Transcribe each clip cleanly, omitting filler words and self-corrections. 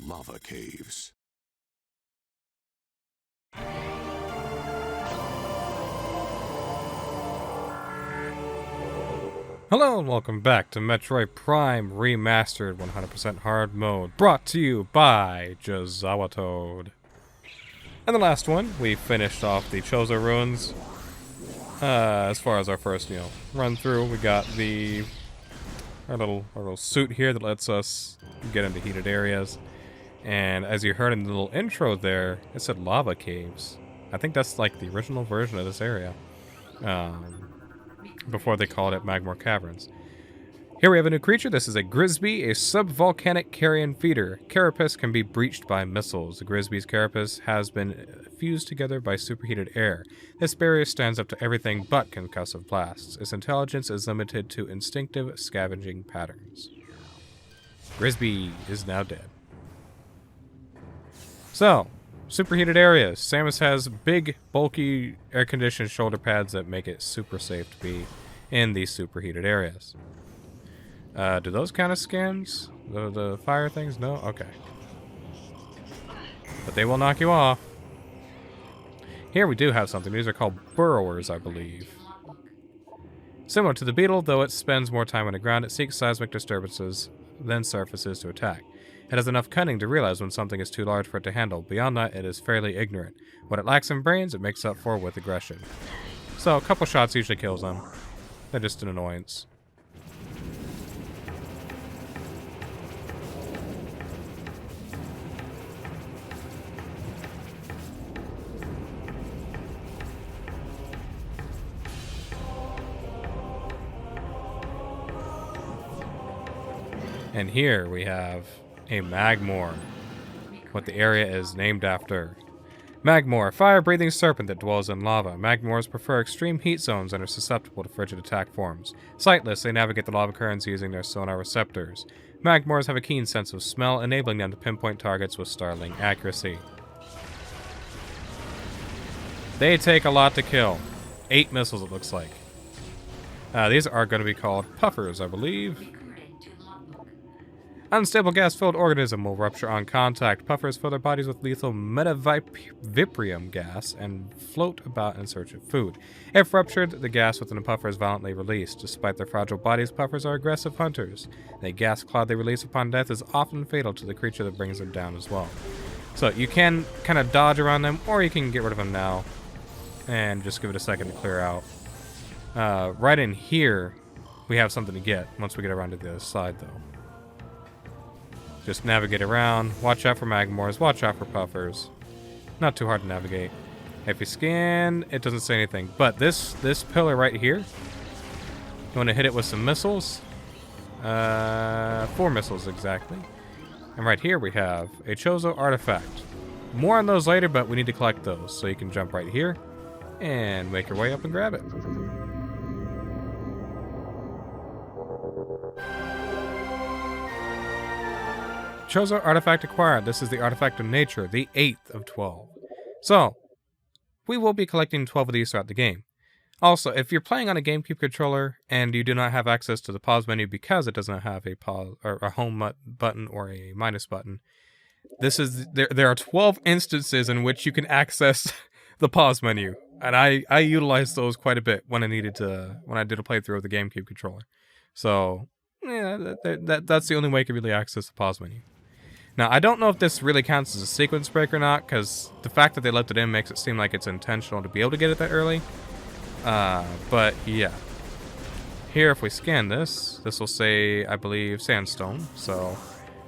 lava caves. Hello and welcome back to Metroid Prime Remastered 100% Hard Mode, brought to you by JazawaToad. In the last one, we finished off the Chozo ruins. As far as our first, run through, we got our little suit here that lets us get into heated areas. And as you heard in the little intro there, it said lava caves. I think that's like the original version of this area. Before they called it Magmoor Caverns. Here we have a new creature. This is a Grisby, a subvolcanic carrion feeder. Carapace can be breached by missiles. The Grisby's carapace has been fused together by superheated air. This barrier stands up to everything but concussive blasts. Its intelligence is limited to instinctive scavenging patterns. Grisby is now dead. So, superheated areas. Samus has big, bulky, air-conditioned shoulder pads that make it super safe to be in these superheated areas. Do those count as scans? The fire things? No? Okay. But they will knock you off. Here we do have something. These are called burrowers, I believe. Similar to the beetle, though it spends more time on the ground, it seeks seismic disturbances, then surfaces to attack. It has enough cunning to realize when something is too large for it to handle. Beyond that, it is fairly ignorant. What it lacks in brains, it makes up for with aggression. So, a couple shots usually kills them. They're just an annoyance. And here we have a Magmoor, what the area is named after. Magmoor, fire-breathing serpent that dwells in lava. Magmoors prefer extreme heat zones and are susceptible to frigid attack forms. Sightless, they navigate the lava currents using their sonar receptors. Magmoors have a keen sense of smell, enabling them to pinpoint targets with startling accuracy. They take a lot to kill. 8 missiles, it looks like. These are going to be called puffers, I believe. Unstable gas-filled organism will rupture on contact. Puffers fill their bodies with lethal metaviprium gas and float about in search of food. If ruptured, the gas within the puffer is violently released. Despite their fragile bodies, puffers are aggressive hunters. The gas cloud they release upon death is often fatal to the creature that brings them down as well. So you can kind of dodge around them, or you can get rid of them now and just give it a second to clear out. Right in here, we have something to get once we get around to the other side, though. Just navigate around. Watch out for Magmoors. Watch out for puffers. Not too hard to navigate. If you scan, it doesn't say anything. But this pillar right here, you want to hit it with some missiles. 4 missiles exactly. And right here we have a Chozo artifact. More on those later, but we need to collect those. So you can jump right here and make your way up and grab it. Chozo artifact acquired. This is the artifact of nature, the 8th of 12. So, we will be collecting 12 of these throughout the game. Also, if you're playing on a GameCube controller and you do not have access to the pause menu because it does not have a pause or a home button or a minus button, there are 12 instances in which you can access the pause menu, and I utilized those quite a bit when I did a playthrough of the GameCube controller. So, yeah, that's the only way you can really access the pause menu. Now, I don't know if this really counts as a sequence break or not, because the fact that they left it in makes it seem like it's intentional to be able to get it that early. But, yeah. Here, if we scan this will say, I believe, sandstone. So,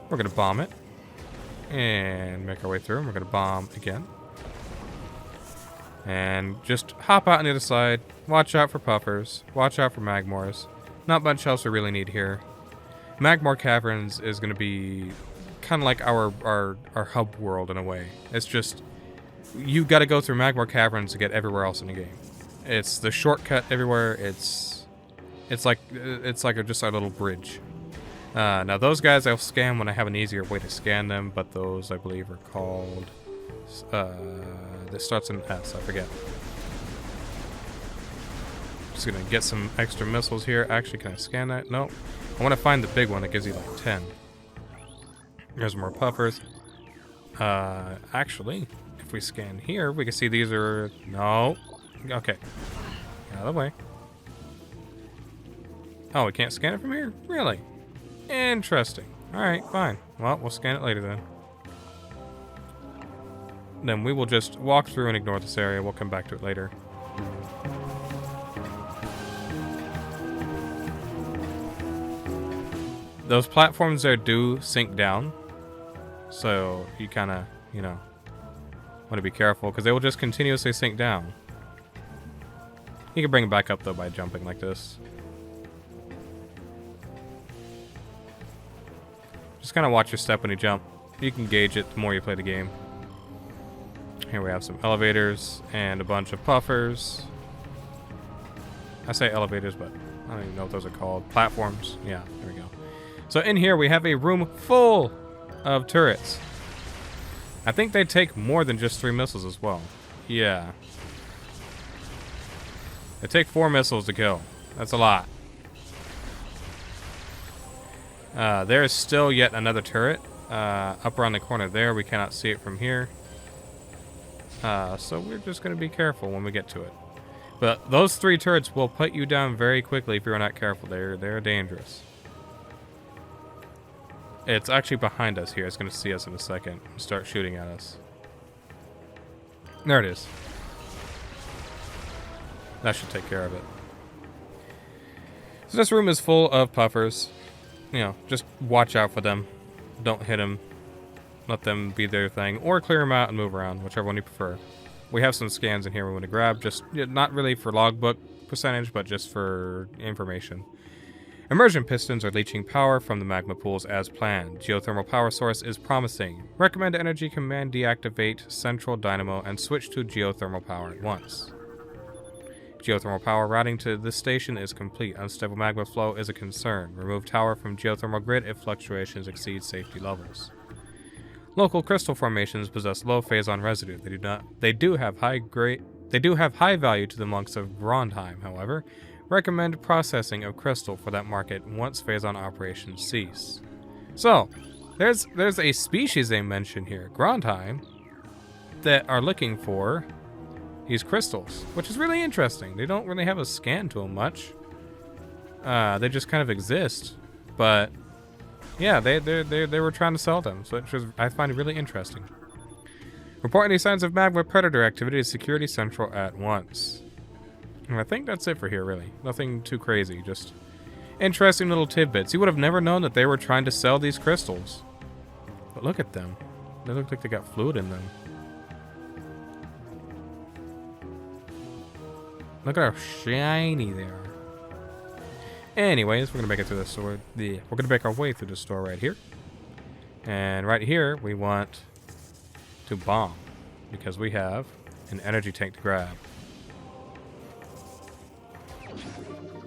we're going to bomb it. And make our way through, and we're going to bomb again. And just hop out on the other side. Watch out for puffers. Watch out for Magmoors. Not much else we really need here. Magmoor Caverns is going to be kind of like our hub world in a way. It's just, you got to go through Magmoor Caverns to get everywhere else in the game. It's the shortcut everywhere. It's like just a little bridge. Now those guys I'll scan when I have an easier way to scan them, but those I believe are called. This starts in S. I forget. Just gonna get some extra missiles here. Actually, can I scan that? No. I want to find the big one that gives you like 10. There's more puffers. Actually, if we scan here, we can see these are... No. Okay. Out of the way. Oh, we can't scan it from here? Really? Interesting. Alright, fine. Well, we'll scan it later then. Then we will just walk through and ignore this area. We'll come back to it later. Those platforms there do sink down. So you kind of, you know, want to be careful because they will just continuously sink down. You can bring it back up though by jumping like this. Just kind of watch your step when you jump. You can gauge it the more you play the game. Here we have some elevators and a bunch of puffers. I say elevators, but I don't even know what those are called. Platforms. Yeah, there we go. So in here we have a room full of turrets. I think they take more than just 3 missiles as well. Yeah. They take 4 missiles to kill. That's a lot. There is still yet another turret up around the corner there. We cannot see it from here. So we're just going to be careful when we get to it. But those 3 turrets will put you down very quickly if you're not careful. They're dangerous. It's actually behind us here. It's going to see us in a second and start shooting at us. There it is. That should take care of it. So this room is full of puffers. You know, just watch out for them. Don't hit them. Let them be their thing. Or clear them out and move around, whichever one you prefer. We have some scans in here we want to grab. Just not really for logbook percentage, but just for information. Immersion pistons are leaching power from the magma pools as planned. Geothermal power source is promising. Recommend energy command deactivate central dynamo and switch to geothermal power at once. Geothermal power routing to this station is complete. Unstable magma flow is a concern. Remove tower from geothermal grid if fluctuations exceed safety levels. Local crystal formations possess low phazon residue. They do have high value to the monks of Grondheim, however. Recommend processing of crystal for that market once phazon operations cease. So, there's a species they mention here, Grondheim, that are looking for these crystals, which is really interesting. They don't really have a scan to them much. They just kind of exist, but yeah, they were trying to sell them, so I find it really interesting. Report any signs of magma predator activity to Security Central at once. And I think that's it for here, really. Nothing too crazy, just interesting little tidbits. You would have never known that they were trying to sell these crystals. But look at them. They look like they got fluid in them. Look at how shiny they are. Anyways, we're gonna make it through the store. We're gonna make our way through the store right here. And right here, we want to bomb because we have an energy tank to grab.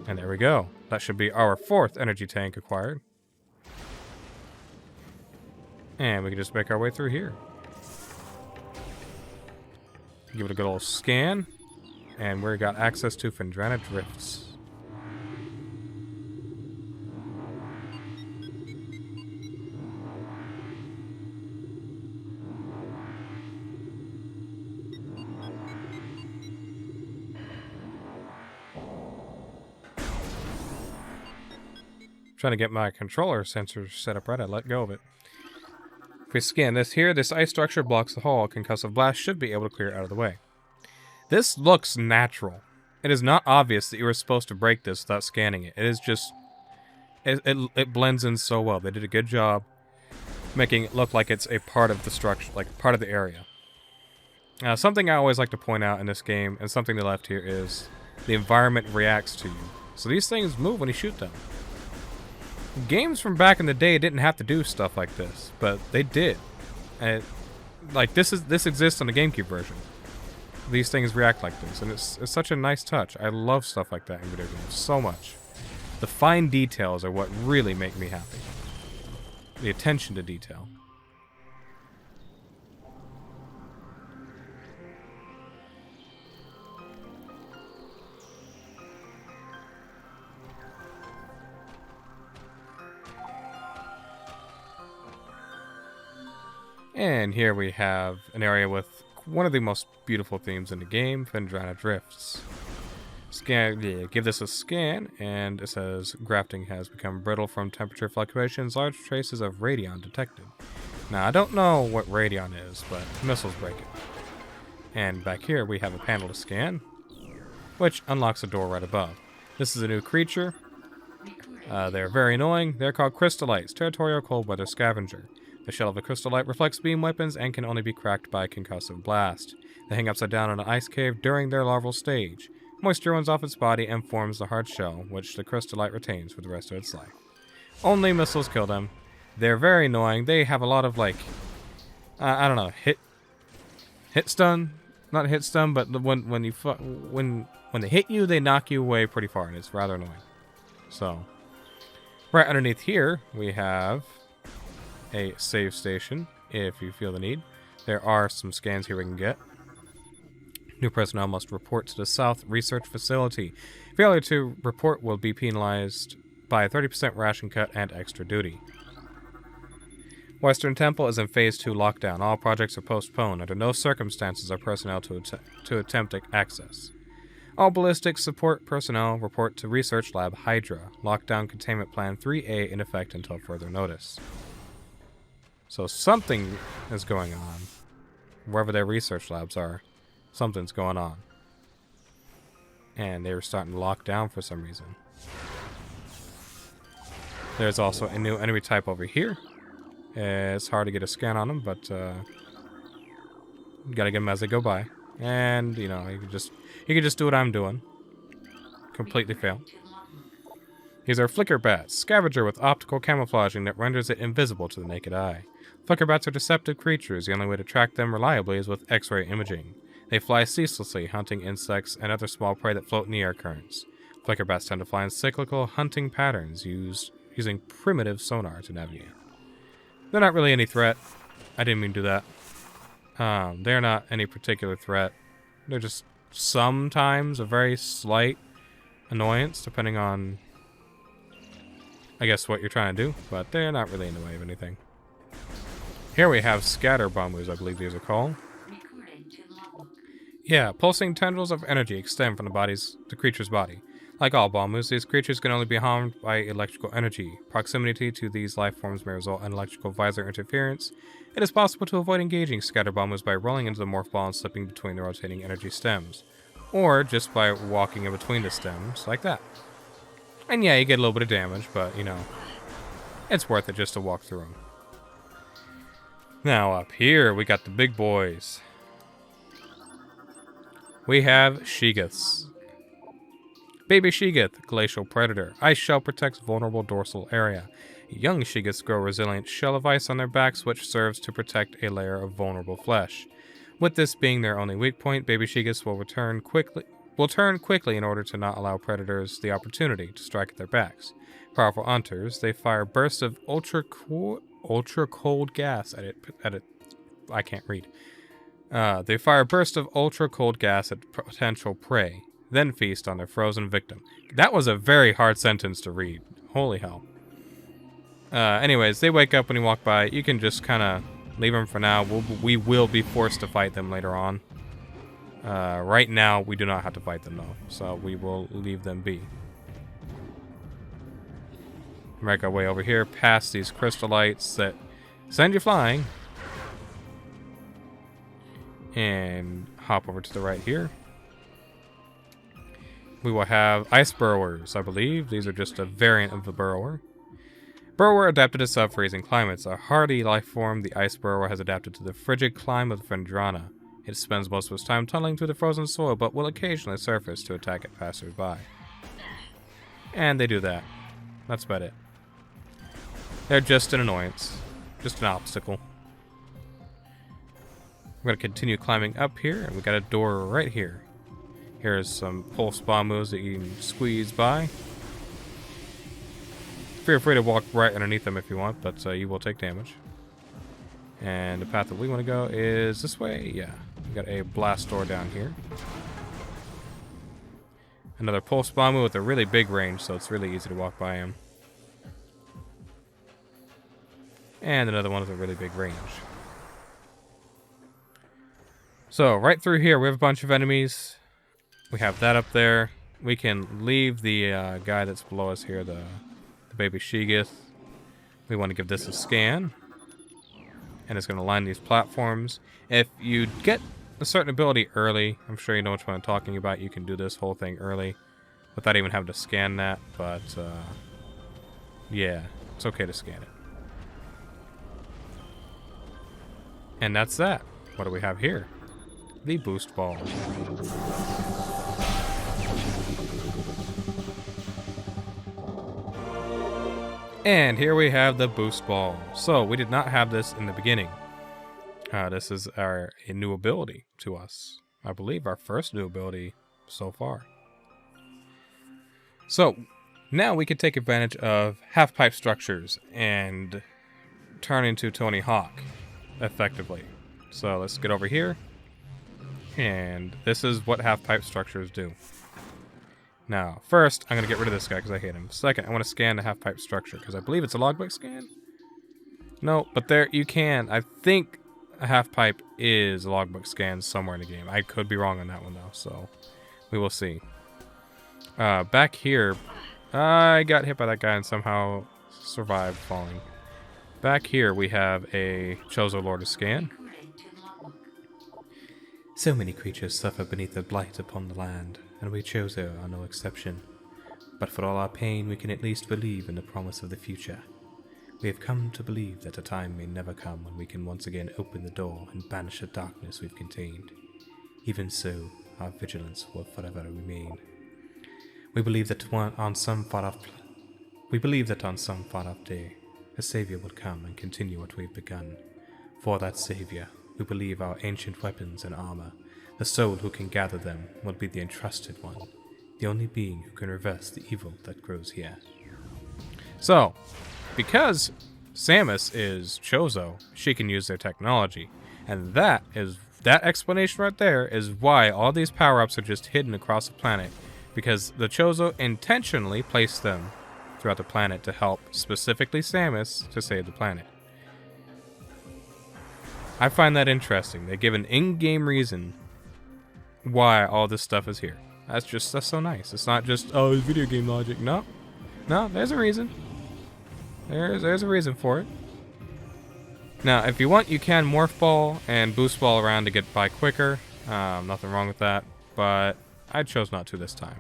And there we go. That should be our 4th energy tank acquired. And we can just make our way through here. Give it a good old scan. And we got access to Phendrana drifts. Trying to get my controller sensors set up right, I let go of it. If we scan this here, this ice structure blocks the hall. Concussive blast should be able to clear it out of the way. This looks natural. It is not obvious that you were supposed to break this without scanning it. It is just... It blends in so well. They did a good job making it look like it's a part of the structure, like part of the area. Something I always like to point out in this game, and something they left here, is the environment reacts to you. So these things move when you shoot them. Games from back in the day didn't have to do stuff like this, but they did. And like this exists on the GameCube version. These things react like this, and it's such a nice touch. I love stuff like that in video games so much. The fine details are what really make me happy. The attention to detail. And here we have an area with one of the most beautiful themes in the game, Phendrana Drifts. Give this a scan, and it says grafting has become brittle from temperature fluctuations, large traces of radion detected. Now, I don't know what radion is, but missiles break it. And back here, we have a panel to scan, which unlocks a door right above. This is a new creature. They're very annoying. They're called crystallites, territorial cold weather scavenger. The shell of a crystallite reflects beam weapons and can only be cracked by a concussive blast. They hang upside down in an ice cave during their larval stage. Moisture runs off its body and forms the hard shell, which the crystallite retains for the rest of its life. Only missiles kill them. They're very annoying. They have a lot of, like, I don't know, hit stun? Not hit stun, but when they hit you, they knock you away pretty far, and it's rather annoying. So, right underneath here, we have a save station, if you feel the need. There are some scans here we can get. New personnel must report to the South Research Facility. Failure to report will be penalized by a 30% ration cut and extra duty. Western Temple is in Phase 2 lockdown. All projects are postponed. Under no circumstances are personnel to attempt access. All ballistics support personnel report to Research Lab Hydra. Lockdown Containment Plan 3A in effect until further notice. So something is going on. Wherever their research labs are, something's going on. And they were starting to lock down for some reason. There's also a new enemy type over here. It's hard to get a scan on them, but you gotta get them as they go by. And, you know, you can just do what I'm doing. Completely fail. These are flicker bats, scavenger with optical camouflaging that renders it invisible to the naked eye. Flicker bats are deceptive creatures. The only way to track them reliably is with X-ray imaging. They fly ceaselessly, hunting insects and other small prey that float in the air currents. Flicker bats tend to fly in cyclical hunting patterns using primitive sonar to navigate. They're not really any threat. I didn't mean to do that. They're not any particular threat. They're just sometimes a very slight annoyance, depending on, I guess, what you're trying to do. But they're not really in the way of anything. Here we have scatter bombers, I believe these are called. Yeah, pulsing tendrils of energy extend from the creature's body. Like all bombers, these creatures can only be harmed by electrical energy. Proximity to these life forms may result in electrical visor interference. It is possible to avoid engaging scatter bombers by rolling into the morph ball and slipping between the rotating energy stems. Or just by walking in between the stems, like that. And yeah, you get a little bit of damage, but, you know, it's worth it just to walk through them. Now up here, we got the big boys. We have Sheegiths. Baby Sheegith, glacial predator. Ice shell protects vulnerable dorsal area. Young Sheegiths grow a resilient shell of ice on their backs, which serves to protect a layer of vulnerable flesh. With this being their only weak point, baby Sheegiths will turn quickly in order to not allow predators the opportunity to strike at their backs. Powerful hunters, they fire bursts of ultra cold gas at it. I can't read. They fire bursts of ultra cold gas at potential prey, then feast on their frozen victim. That was a very hard sentence to read. Holy hell. Anyways, they wake up when you walk by. You can just kind of leave them for now. We will be forced to fight them later on. Right now, we do not have to fight them, though. So we will leave them be. Make our way over here past these crystallites that send you flying. And hop over to the right here. We will have ice burrowers, I believe. These are just a variant of the burrower. Burrower adapted to sub-freezing climates. A hardy life form, the ice burrower has adapted to the frigid climate of Phendrana. It spends most of its time tunneling through the frozen soil, but will occasionally surface to attack at passers-by. And they do that. That's about it. They're just an annoyance. Just an obstacle. We're going to continue climbing up here, and we got a door right here. Here's some pulse bomb moves that you can squeeze by. Feel free to walk right underneath them if you want, but you will take damage. And the path that we want to go is this way. Yeah, we got a blast door down here. Another pulse bomb move with a really big range, so it's really easy to walk by him. And another one with a really big range. So, right through here, we have a bunch of enemies. We have that up there. We can leave the guy that's below us here, the baby Shigith. We want to give this a scan. And it's going to line these platforms. If you get a certain ability early, I'm sure you know which one I'm talking about, you can do this whole thing early without even having to scan that, but yeah, it's okay to scan it. And that's that. What do we have here? The boost ball. And here we have the boost ball. So we did not have this in the beginning. This is a new ability to us. I believe our first new ability so far. So now we can take advantage of half-pipe structures and turn into Tony Hawk effectively. So let's get over here. And this is what half-pipe structures do. Now, first, I'm going to get rid of this guy because I hate him. Second, I want to scan the half-pipe structure because I believe it's a logbook scan. No, but there you can. I think a half-pipe is a logbook scan somewhere in the game. I could be wrong on that one, though, so we will see. Back here, I got hit by that guy and somehow survived falling. Back here, we have a Chozo Lord to scan. So many creatures suffer beneath the blight upon the land, and we Chozo are no exception. But for all our pain, we can at least believe in the promise of the future. We have come to believe that a time may never come when we can once again open the door and banish the darkness we've contained. Even so, our vigilance will forever remain. We believe that on some far-off day, a savior will come and continue what we've begun. For that savior, we believe our ancient weapons and armor, the soul who can gather them, will be the entrusted one, the only being who can reverse the evil that grows here. So, because Samus is Chozo, she can use their technology, and that explanation right there is why all these power-ups are just hidden across the planet, because the Chozo intentionally placed them throughout the planet to help specifically Samus to save the planet. I find that interesting. They give an in-game reason why all this stuff is here. That's so nice. It's not just, oh, it's video game logic. No, there's a reason. There's a reason for it. Now, if you want, you can morph ball and boost ball around to get by quicker. Nothing wrong with that, but I chose not to this time.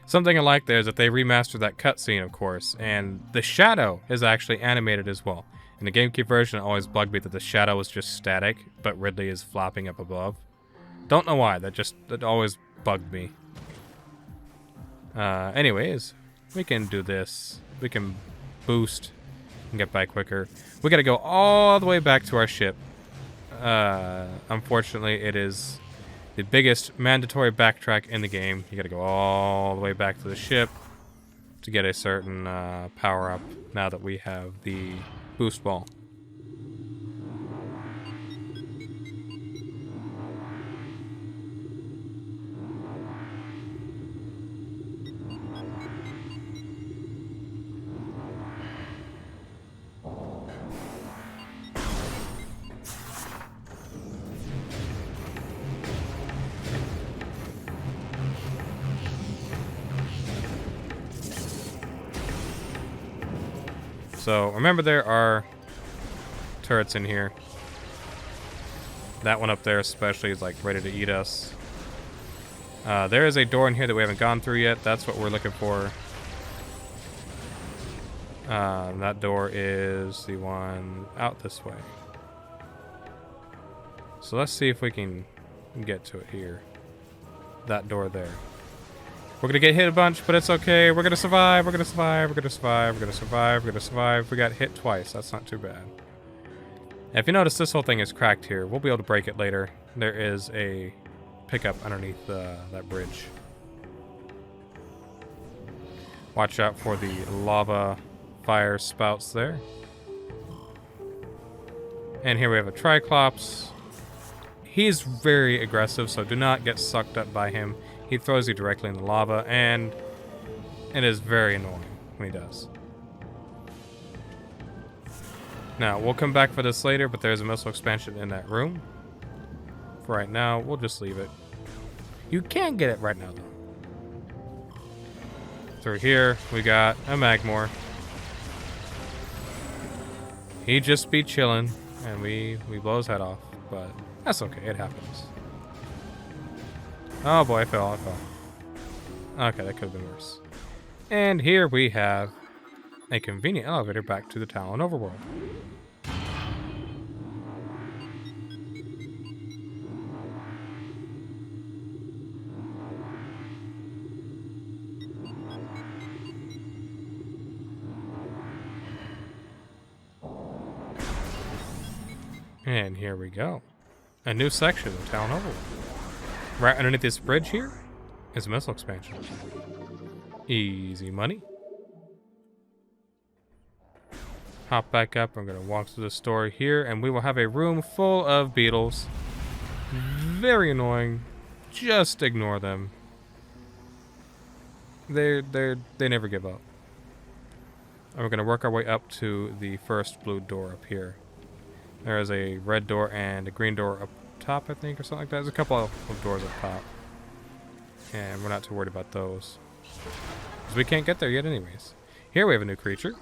Something I like there is that they remastered that cutscene, of course, and the shadow is actually animated as well. In the GameCube version, it always bugged me that the shadow was just static, but Ridley is flopping up above. Don't know why, that always bugged me. Anyways, we can do this. We can boost and get by quicker. We gotta go all the way back to our ship. Unfortunately, it is the biggest mandatory backtrack in the game. You gotta go all the way back to the ship to get a certain power-up now that we have the boost ball. So remember, there are turrets in here. That one up there especially is like ready to eat us. There is a door in here that we haven't gone through yet. That's what we're looking for. That door is the one out this way. So let's see if we can get to it here. That door there. We're gonna get hit a bunch, but it's okay. We're gonna survive. We're gonna survive. We're gonna survive. We're gonna survive. We're gonna survive. We got hit twice. That's not too bad. And if you notice, this whole thing is cracked here. We'll be able to break it later. There is a pickup underneath that bridge. Watch out for the lava fire spouts there. And here we have a Triclops. He's very aggressive, so do not get sucked up by him. He throws you directly in the lava, and it is very annoying when he does. Now, we'll come back for this later, but there's a missile expansion in that room. For right now, we'll just leave it. You can get it right now, though. Through here, we got a Magmoor. He just be chilling, and we blow his head off, but that's okay, it happens. Oh boy, I fell. Okay, that could have been worse. And here we have a convenient elevator back to the Talon overworld. And here we go. A new section of the Talon overworld. Right underneath this bridge here is a missile expansion. Easy money. Hop back up. I'm going to walk through the store here, and we will have a room full of beetles. Very annoying. Just ignore them. They never give up. And we're going to work our way up to the first blue door up here. There is a red door and a green door up top, I think, or something like that. There's a couple of doors up top. And we're not too worried about those, because we can't get there yet anyways. Here we have a new creature.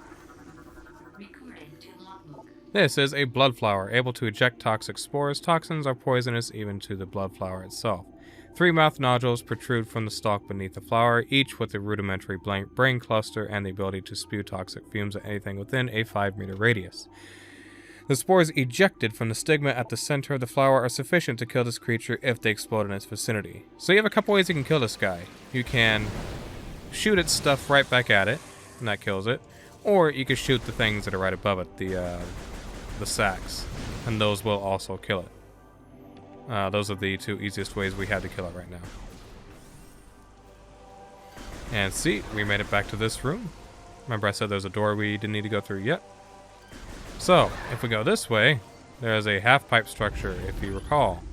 This is a blood flower, able to eject toxic spores. Toxins are poisonous even to the blood flower itself. 3 mouth nodules protrude from the stalk beneath the flower, each with a rudimentary brain cluster and the ability to spew toxic fumes at anything within a 5-meter radius. The spores ejected from the stigma at the center of the flower are sufficient to kill this creature if they explode in its vicinity. So you have a couple ways you can kill this guy. You can shoot its stuff right back at it, and that kills it. Or you can shoot the things that are right above it, the sacks, and those will also kill it. Those are the 2 easiest ways we have to kill it right now. And see, we made it back to this room. Remember I said there's a door we didn't need to go through yet? So, if we go this way, there's a half-pipe structure, if you recall.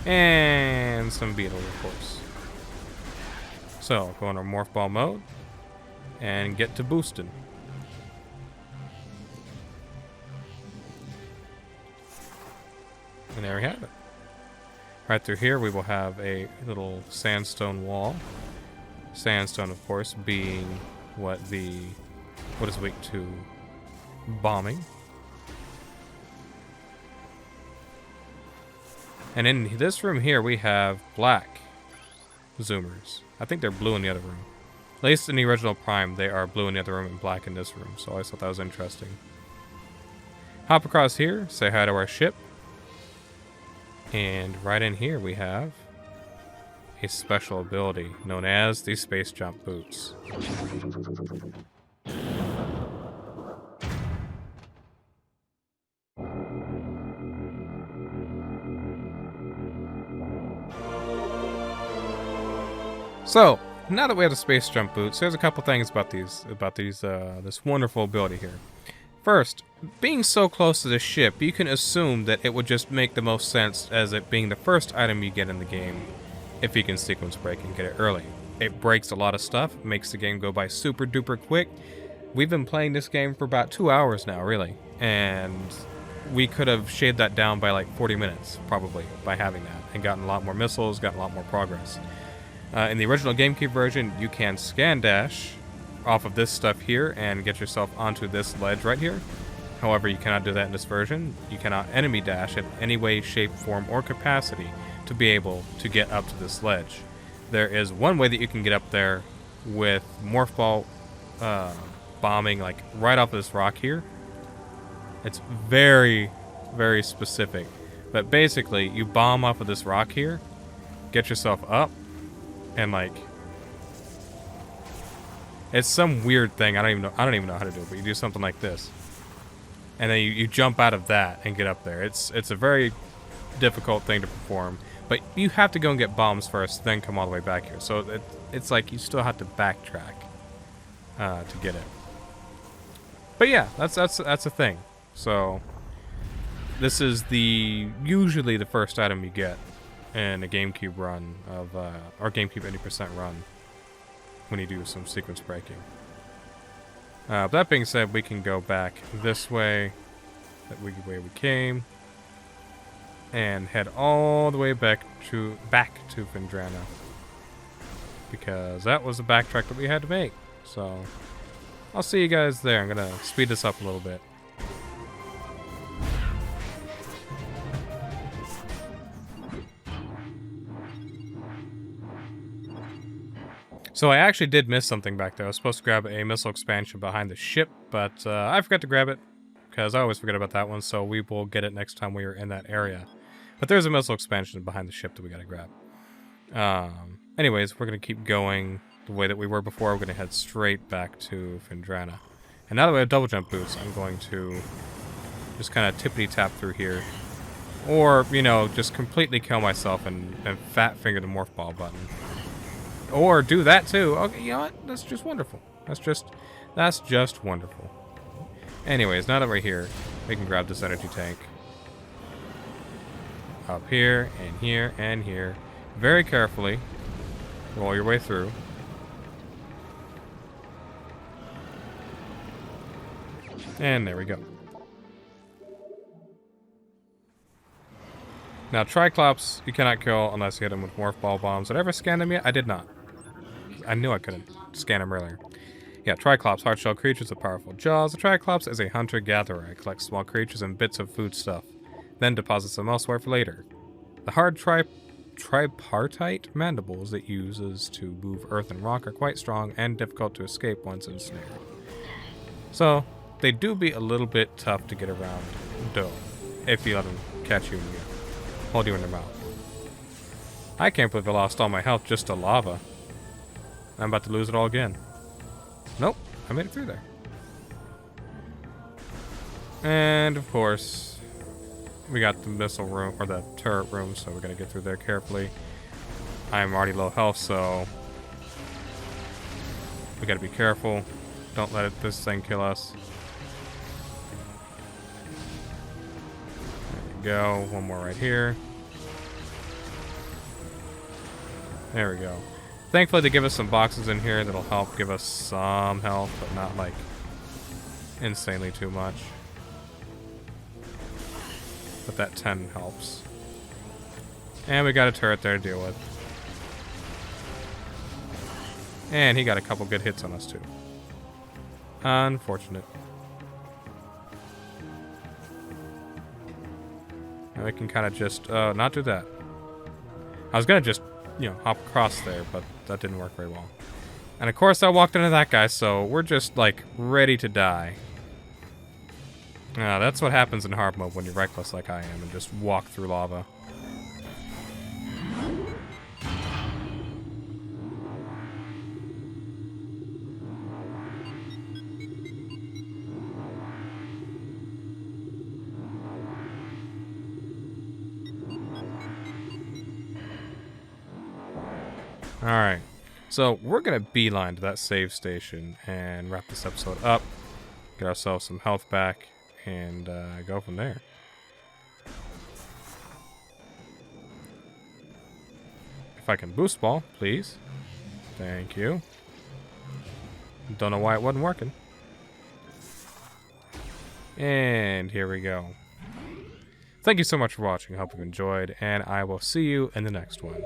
And some beetles, of course. So, go into morph ball mode, and get to boosting. And there we have it. Right through here, we will have a little sandstone wall. Sandstone, of course, being what is weak to bombing. And in this room here, we have black zoomers. I think they're blue in the other room. At least in the original Prime, they are blue in the other room and black in this room. So I thought that was interesting. Hop across here, say hi to our ship. And right in here, we have a special ability known as the Space Jump Boots. So, now that we have the space jump boots, there's a couple things about this wonderful ability here. First, being so close to the ship, you can assume that it would just make the most sense as it being the first item you get in the game, if you can sequence break and get it early. It breaks a lot of stuff, makes the game go by super duper quick. We've been playing this game for about 2 hours now, really, and we could have shaved that down by like 40 minutes, probably, by having that, and gotten a lot more missiles, gotten a lot more progress. In the original GameCube version, you can scan dash off of this stuff here and get yourself onto this ledge right here. However, you cannot do that in this version. You cannot enemy dash in any way, shape, form, or capacity to be able to get up to this ledge. There is one way that you can get up there with morph ball bombing, like right off of this rock here. It's very, very specific. But basically, you bomb off of this rock here, get yourself up, and like, it's some weird thing. I don't even know how to do it, but you do something like this. And then you jump out of that and get up there. It's a very difficult thing to perform. But you have to go and get bombs first, then come all the way back here. So it's like you still have to backtrack to get it. But yeah, that's a thing. So this is usually the first item you get in a GameCube run of, or GameCube 80% run when you do some sequence breaking. But that being said, we can go back this way, way we came, and head all the way back to Phendrana, because that was the backtrack that we had to make. So I'll see you guys there. I'm gonna speed this up a little bit. So I actually did miss something back there. I was supposed to grab a missile expansion behind the ship, but I forgot to grab it, because I always forget about that one, so we will get it next time we are in that area. But there's a missile expansion behind the ship that we gotta grab. Anyways, we're gonna keep going the way that we were before. We're gonna head straight back to Phendrana. And now that we have double jump boots, I'm going to just kind of tippity-tap through here. Or, you know, just completely kill myself and fat finger the morph ball button. Or do that too. Okay, you know what? That's just wonderful. That's just wonderful. Anyways, now that we're here, we can grab this energy tank. Up here, and here, and here. Very carefully. Roll your way through. And there we go. Now, Triclops, you cannot kill unless you hit him with morph ball bombs. Did I ever scan them yet? I did not. I knew I couldn't scan them earlier. Yeah, Triclops, hard-shell creatures with powerful jaws. A Triclops is a hunter-gatherer. It collects small creatures and bits of food stuff, then deposits them elsewhere for later. The hard tripartite mandibles it uses to move earth and rock are quite strong and difficult to escape once ensnared. So, they do be a little bit tough to get around, though, if you let them catch you and hold you in their mouth. I can't believe I lost all my health just to lava. I'm about to lose it all again. Nope, I made it through there. And of course, we got the missile room, or the turret room, so we're gonna get through there carefully. I'm already low health, so we gotta be careful. Don't let this thing kill us. There we go, one more right here. There we go. Thankfully, they give us some boxes in here that'll help give us some health, but not like insanely too much. But that 10 helps. And we got a turret there to deal with. And he got a couple good hits on us too. Unfortunate. And we can kind of just not do that. I was gonna just, you know, hop across there, but that didn't work very well. And of course I walked into that guy, so we're just like ready to die. That's what happens in hard mode when you're reckless like I am and just walk through lava. Alright, so we're going to beeline to that save station and wrap this episode up, get ourselves some health back, and go from there. If I can boost ball, please. Thank you. Don't know why it wasn't working. And here we go. Thank you so much for watching. I hope you enjoyed, and I will see you in the next one.